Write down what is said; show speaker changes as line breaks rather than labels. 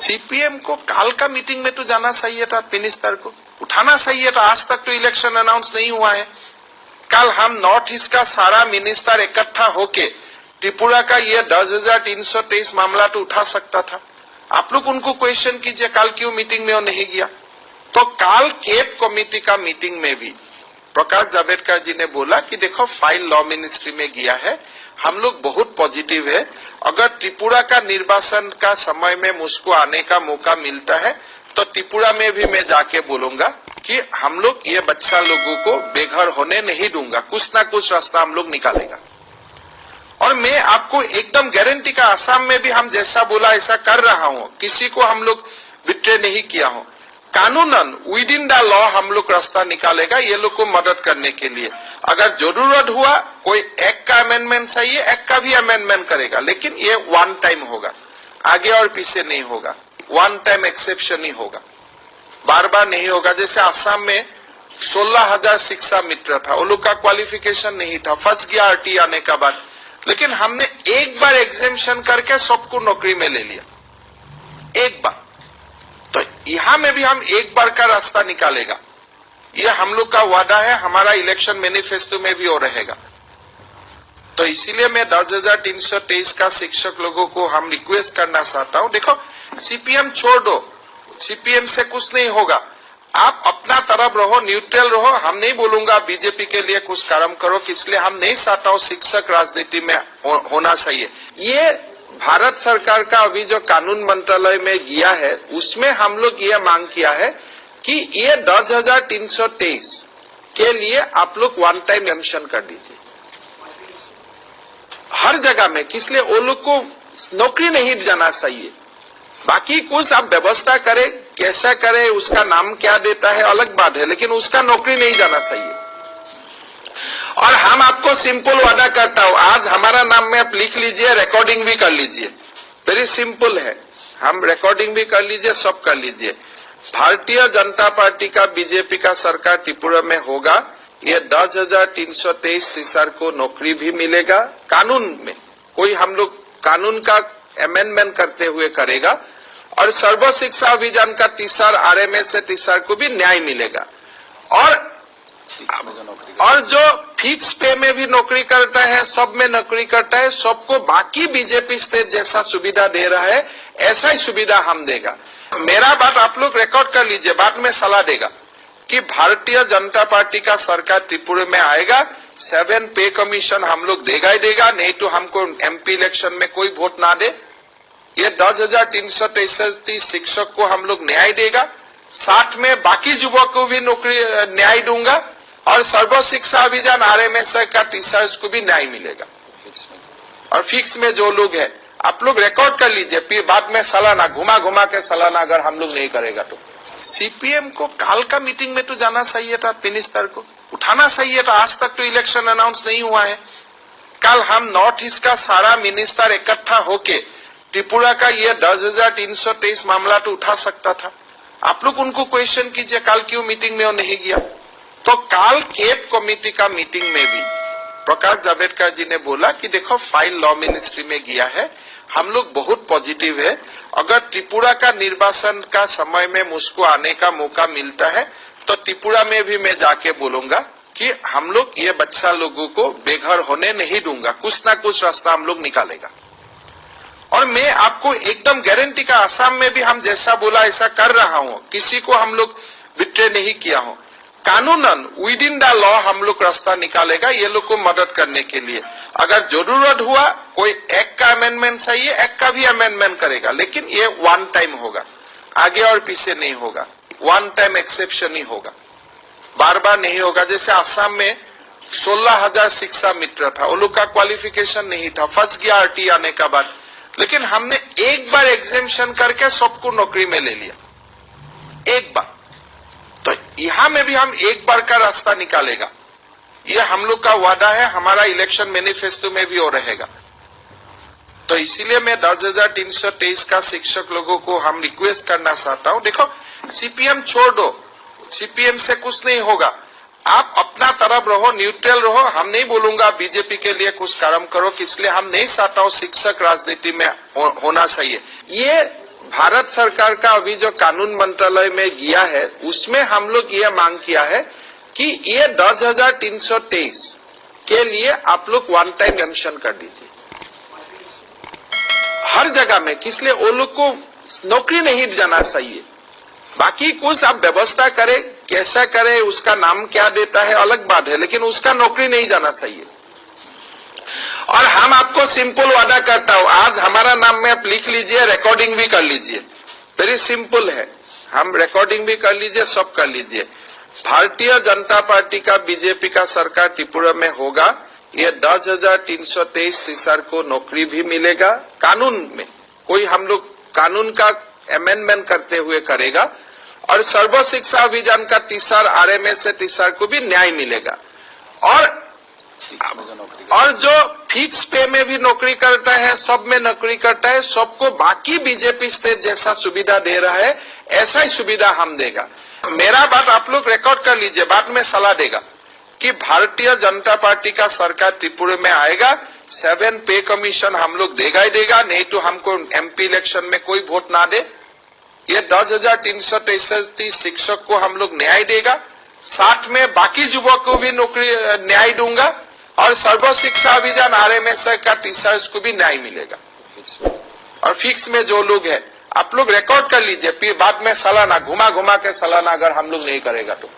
CPM को काल का मीटिंग में तो जाना चाहिए था, मिनिस्टर को उठाना चाहिए था। आज तक तो इलेक्शन अनाउंस नहीं हुआ है। कल हम नॉर्थ ईस्ट का सारा मिनिस्टर इकट्ठा होके त्रिपुरा का ये 10,323 मामला तो उठा सकता था। आप लोग उनको क्वेश्चन कीजिए कल क्यों मीटिंग में वो नहीं गया। तो कल केप कमेटी का मीटिंग में भी प्रकाश जावड़ेकर जी ने बोला कि देखो फाइल लॉ मिनिस्ट्री में गया है, हम लोग बहुत पॉजिटिव है। अगर त्रिपुरा का निर्वाचन का समय में मुझको आने का मौका मिलता है तो त्रिपुरा में भी मैं जाके बोलूंगा कि हम लोग ये बच्चा लोगों को बेघर होने नहीं दूंगा, कुछ ना कुछ रास्ता हम लोग निकालेगा। और मैं आपको एकदम गारंटी का आसाम में भी हम जैसा बोला ऐसा कर रहा हूं, किसी को हम लोग विट्रे नहीं किया हूं। कानूनन विद इन द लॉ हम लोग रास्ता निकालेगा ये लोग को मदद करने के लिए। अगर जरूरत हुआ कोई एक का अमेंडमेंट चाहिए, एक का भी अमेंडमेंट करेगा, लेकिन ये वन टाइम होगा, आगे और पीछे नहीं होगा, वन टाइम एक्सेप्शन ही होगा, बार बार नहीं होगा। जैसे आसाम में 16,000 शिक्षा मित्र था, वो लोग का क्वालिफिकेशन नहीं था, फंस गया आरटी आने का बाद, लेकिन हमने एक बार एग्जेम्पशन करके सबको नौकरी में ले लिया, एक बार। तो यहां में भी हम एक बार का रास्ता निकालेगा, ये हम लोग का वादा है, हमारा इलेक्शन मैनिफेस्टो में भी हो रहेगा। तो इसीलिए मैं 10,323 का शिक्षक लोगों को हम रिक्वेस्ट करना चाहता हूं, देखो सीपीएम छोड़ दो, सीपीएम से कुछ नहीं होगा, आप अपना तरफ रहो, न्यूट्रल रहो। हम नहीं बोलूंगा बीजेपी के लिए कुछ काम करो, इसलिए हम नहीं चाहता हूं शिक्षक राजनीति में होना चाहिए। ये भारत सरकार का अभी जो कानून मंत्रालय में गया है उसमें हम लोग ये मांग किया है कि ये 10,323 के लिए आप लोग वन टाइम एम्पशन कर दीजिए हर जगह में, इसलिए वो लोग को नौकरी नहीं जाना चाहिए। बाकी कुछ आप व्यवस्था करें, कैसा करे, उसका नाम क्या देता है अलग बात है, लेकिन उसका नौकरी नहीं जाना चाहिए। और हम आपको सिंपल वादा करता हूं, आज हमारा नाम में आप लिख लीजिए, रिकॉर्डिंग भी कर लीजिए, वेरी सिंपल है, हम रिकॉर्डिंग भी कर लीजिए, सब कर लीजिए। भारतीय जनता पार्टी का बीजेपी का सरकार त्रिपुरा में होगा, ये 10,323 टीचर को नौकरी भी मिलेगा, कानून में कोई हम लोग कानून का अमेंडमेंट करते हुए करेगा, और सर्व शिक्षा अभियान का टीचर आरएमएस से टीचर को भी न्याय मिलेगा। और जो फिक्स पे में भी नौकरी करता है, सब में नौकरी करता है, सबको बाकी बीजेपी स्टेट जैसा सुविधा दे रहा है ऐसा ही सुविधा हम देगा। मेरा बात आप लोग रिकॉर्ड कर लीजिए, बाद में सलाह देगा कि भारतीय जनता पार्टी का सरकार त्रिपुरा में आएगा, 7 पे कमीशन हम लोग देगा ही देगा, नहीं तो हमको एमपी इलेक्शन में कोई वोट ना दे। ये 10,323 शिक्षक को हम लोग न्याय देगा, साथ में बाकी युवक को भी नौकरी न्याय दूंगा, और सर्व शिक्षा अभियान आरएमएस का टीचर्स को भी न्याय मिलेगा। और फिक्स में जो लोग हैं आप लोग रिकॉर्ड कर लीजिए, फिर बाद में सालाना घुमा घुमा के सालाना अगर हम लोग नहीं करेगा तो। सीपीएम को काल का मीटिंग में तो जाना चाहिए था, मिनिस्टर को उठाना चाहिए था। आज तक तो इलेक्शन अनाउंस नहीं हुआ है। कल हम नॉर्थ ईस्ट का सारा मिनिस्टर इकट्ठा होके त्रिपुरा का ये 10,323 मामला तो उठा सकता था। आप लोग उनको क्वेश्चन कीजिए कल क्यों मीटिंग में वो नहीं गया। तो कल केप कमेटी का मीटिंग में भी प्रकाश जावड़ेकर जी ने बोला कि देखो फाइल लॉ मिनिस्ट्री में गया है, हम लोग बहुत पॉजिटिव है। अगर त्रिपुरा का निर्वाचन का समय में मुझको आने का मौका मिलता है तो त्रिपुरा में भी मैं जाके बोलूंगा कि हम लोग ये बच्चा लोगों को बेघर होने नहीं दूंगा, कुछ ना कुछ रास्ता हम लोग निकालेगा। और मैं आपको एकदम गारंटी का आसाम में भी हम जैसा बोला ऐसा कर रहा हूं, किसी को हम लोग विट्रे नहीं किया हूं। कानूनन विद इन द लॉ हम लोग रास्ता निकालेगा ये लोग को मदद करने के लिए। अगर जरूरत हुआ कोई एक का अमेंडमेंट चाहिए, एक का भी अमेंडमेंट करेगा, लेकिन ये वन टाइम होगा, आगे और पीछे नहीं होगा, वन टाइम एक्सेप्शन ही होगा, बार बार नहीं होगा। जैसे आसाम में 16,000 शिक्षा मित्र था, वो लोग का क्वालिफिकेशन नहीं था, फंस गया आरटी आने का बाद, लेकिन हमने एक बार एग्जेम्पशन करके सबको नौकरी में ले लिया, एक बार। तो यहां में भी हम एक बार का रास्ता निकालेगा, ये हम लोग का वादा है, हमारा इलेक्शन मैनिफेस्टो में भी हो रहेगा। तो इसीलिए मैं 10,323 का शिक्षक लोगों को हम रिक्वेस्ट करना चाहता हूं, देखो सीपीएम छोड़ दो, सीपीएम से कुछ नहीं होगा, आप अपना तरफ रहो, न्यूट्रल रहो। हम नहीं बोलूंगा बीजेपी के लिए कुछ काम करो, इसलिए हम नहीं चाहता हूं शिक्षक राजनीति में होना चाहिए। ये भारत सरकार का अभी जो कानून मंत्रालय में गया है उसमें हम लोग ये मांग किया है कि ये 10,323 के लिए आप लोग वन टाइम एम्शन कर दीजिए हर जगह में, किस लिए वो लोग को नौकरी नहीं जाना चाहिए। बाकी कुछ आप व्यवस्था करें, कैसा करें, उसका नाम क्या देता है अलग बात है, लेकिन उसका नौकरी नहीं जाना चाहिए। और हम आपको सिंपल वादा करता हूं, आज हमारा नाम में आप लिख लीजिए, रिकॉर्डिंग भी कर लीजिए, वेरी सिंपल है, हम रिकॉर्डिंग भी कर लीजिए, सब कर लीजिए। भारतीय जनता पार्टी का, बीजेपी का सरकार त्रिपुरा में होगा, ये 10,323 टीचर को नौकरी भी मिलेगा, कानून में कोई हम लोग कानून का अमेंडमेंट करते हुए करेगा, और सर्व शिक्षा अभियान का टीचर, आरएमएस टीचर को भी न्याय मिलेगा। और जो फिक्स पे में भी नौकरी करता है, सब में नौकरी करता है, सबको बाकी बीजेपी स्टेट जैसा सुविधा दे रहा है, ऐसा ही सुविधा हम देगा। मेरा बात आप लोग रिकॉर्ड कर लीजिए, बाद में सलाह देगा कि भारतीय जनता पार्टी का सरकार त्रिपुरा में आएगा, 7 पे कमीशन हम लोग देगा ही देगा, नहीं तो हमको एमपी इलेक्शन में कोई वोट ना दे। ये 10,333 शिक्षक को हम लोग न्याय देगा, साथ में बाकी युवक को भी नौकरी न्याय दूंगा, और सर्व शिक्षा अभियान आरएमएस का टीचर्स को भी न्याय मिलेगा। और फिक्स में जो लोग है आप लोग रिकॉर्ड कर लीजिए, फिर बाद में सालाना घुमा घुमा के सालाना अगर हम लोग नहीं करेगा तो